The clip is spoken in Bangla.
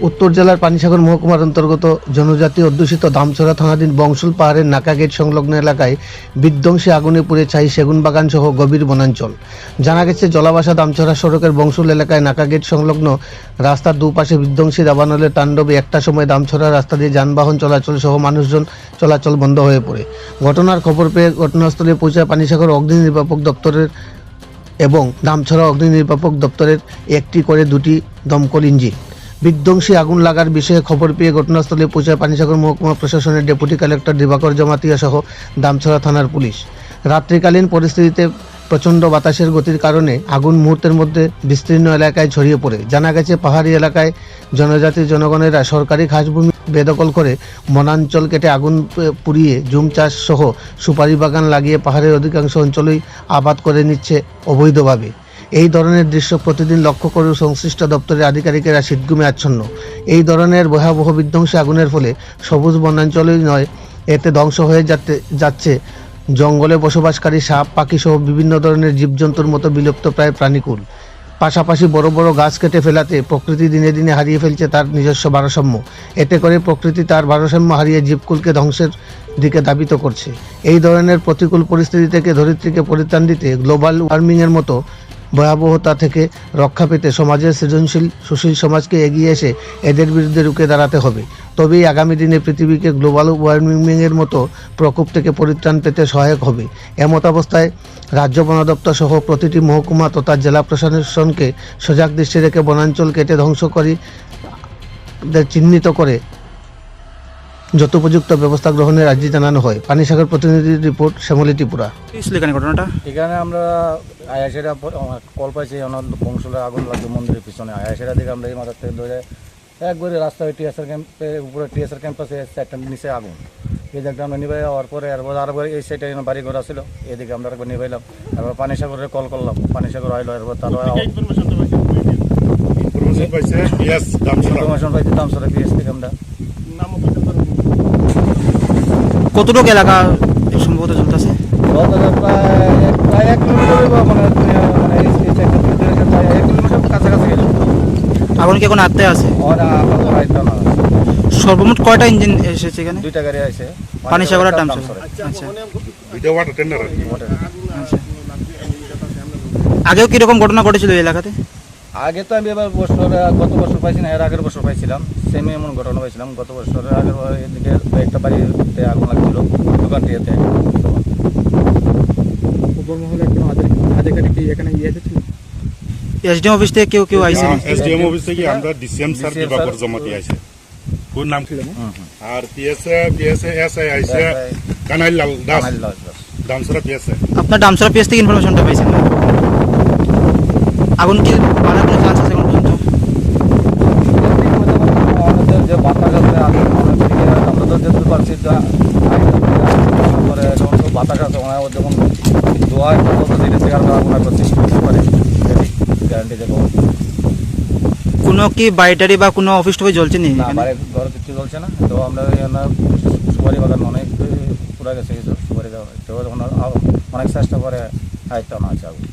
উত্তর জেলার পানিসাগর মহকুমার অন্তর্গত জনজাতি অধ্যুষিত দামছড়া থানাধীন বংশুল পাহাড়ের নাকা গেট সংলগ্ন এলাকায় বিধ্বংসী আগুনে পুড়ে ছাই সেগুন বাগান সহ গভীর বনাঞ্চল। জানা গেছে, জলাবাসা দামছড়া সড়কের বংশুল এলাকায় নাকা গেট সংলগ্ন রাস্তার দুপাশে বিধ্বংসী দাবানলের তাণ্ডবে একটা সময় দামছড়া রাস্তা দিয়ে যানবাহন চলাচল সহ মানুষজন চলাচল বন্ধ হয়ে পড়ে। ঘটনার খবর পেয়ে ঘটনাস্থলে পৌঁছায় পানিসাগর অগ্নি নির্বাপক দপ্তরের এবং দামছড়া অগ্নি নির্বাপক দপ্তরের একটি করে দুটি দমকল ইঞ্জিন। বিধ্বংসী আগুন লাগার বিষয়ে খবর পেয়ে ঘটনাস্থলে পৌঁছায় পানিসাগর মহকুমা প্রশাসনের ডেপুটি কালেক্টর দিবাকর জমাতিয়া সহ দামছড়া থানার পুলিশ। রাত্রিকালীন পরিস্থিতিতে প্রচণ্ড বাতাসের গতির কারণে আগুন মুহূর্তের মধ্যে বিস্তীর্ণ এলাকায় ছড়িয়ে পড়ে। জানা গেছে, পাহাড়ি এলাকায় জনজাতি জনগণেরা সরকারি খাসভূমি বেদখল করে বনাঞ্চল কেটে আগুন পুড়িয়ে জুম চাষ সহ সুপারি বাগান লাগিয়ে পাহাড়ের অধিকাংশ অঞ্চলেই আবাদ করে নিচ্ছে অবৈধভাবে। এই ধরনের দৃশ্য প্রতিদিন লক্ষ্য করে সংশ্লিষ্ট দপ্তরের আধিকারিকেরা শীতঘুমে আচ্ছন্ন। এই ধরনের ভয়াবহ বিধ্বংসী আগুনের ফলে সবুজ বনাঞ্চলই নয়, এতে ধ্বংস হয়ে যাচ্ছে জঙ্গলে বসবাসকারী সাপ, পাখি সহ বিভিন্ন ধরনের জীবজন্তুর মতো বিলুপ্ত প্রায় প্রাণীকুল। পাশাপাশি বড় বড় গাছ কেটে ফেলাতে প্রকৃতি দিনে দিনে হারিয়ে ফেলছে তার নিজস্ব ভারসাম্য। এতে করে প্রকৃতি তার ভারসাম্য হারিয়ে জীবকুলকে ধ্বংসের দিকে ধাবিত করছে। এই ধরনের প্রতিকূল পরিস্থিতি থেকে ধরিত্রীকে পরিত্রাণ দিতে গ্লোবাল ওয়ার্মিংয়ের মতো ভয়াবহতা থেকে রক্ষা পেতে সমাজের সৃজনশীল সুশীল সমাজকে এগিয়ে এসে এদের বিরুদ্ধে রুখে দাঁড়াতে হবে। তবেই আগামী দিনে পৃথিবীকে গ্লোবাল ওয়ার্মিংয়ের মতো প্রকোপ থেকে পরিত্রাণ পেতে সহায়ক হবে। এমত অবস্থায় রাজ্য বন দপ্তর সহ প্রতিটি মহকুমা তথা জেলা প্রশাসনকে সজাগ দৃষ্টি রেখে বনাঞ্চল কেটে ধ্বংসকারী চিহ্নিত করে যথোপযুক্ত ব্যবস্থা গ্রহণের আর্জি জানানো হয়। পানিসাগর প্রতিনিধির রিপোর্ট, শ্যামলী ত্রিপুরা। এখানে ঘটনাটা এখানে আমরা আয়াসেরা কল পাইছি, বংশুলের আগুন লাগবে মন্দিরের পিছনে। আয়াসেরা দিকে আমরা এই মাথার থেকে ধরে একবারে রাস্তায় টিএসআর ক্যাম্পের উপরে টিএসআর ক্যাম্পাসে একটা নিচে আগুন। এই জায়গাটা আমরা নিভাই হওয়ার পরে আরবার এই সাইডে বাড়ি ঘর ছিল, এদিকে আমরা একবার নিভাইলাম। তারপর পানিসাগরে কল করলাম, পানিসাগর আইলো। এরপর তারপর ইনফরমেশন পাইছি দামছড়া পিএস থেকে আমরা। কতটুকু এলাকা সম্ভবত চলতেছে? প্রায় 1 কিলোমিটার, মানে 1 কিলোমিটার কাছাকাছি গেল। আগুন কি এখন আত্মে আছে? সর্বমোট কয়টা ইঞ্জিন এসেছে এখানে? 2টা গাড়ি আছে, পানিসাগর আর দামছড়া। আচ্ছা, আগেও কিরকম ঘটনা ঘটেছিল এই এলাকাতে? আগে তো আমি এবার গত বছর পাইছি না, এর আগের বছর পাইছিলাম। সেম এমন ঘটনা পাইছিলাম গত বছরের আগের। এদিকে একটা বাড়িতে আগুন লাগছিল, দোকানটিতে। এসডিএম অফিস থেকে কেউ আইছে? এসডিএম অফিস থেকে আমরা ডিসিএম স্যার দিবাকর জমাতি আইছে, কোন নাম ছিল আর পিএসএ এসআই আইছে কানাইল লাল দাস, দামছড়া পিএসএ। আপনার দামছড়া পিএস থেকে ইনফরমেশনটা পাইছেন? আগুন কি বাড়ার কোনো চান্স আছে এখন পর্যন্ত? আমাদের যে বাতাস আছে, আমরা তো যেতে পারছি পরে বাতাস আছে, যখন ধোয়া ধীরে থেকে আমরা আগুন করছি পারে গ্যারান্টি দেবো। কোনো কি বাড়িটারি বা কোনো অফিস টফিস জ্বলছে না? বাড়ির ঘর কিছু চলছে না। তো আমরা সুপারি বাগান অনেক পুরা গেছে, কিছু সুপারি দেওয়া, তখন অনেক চেষ্টা করে আয়ত্ত না আছে আগুন।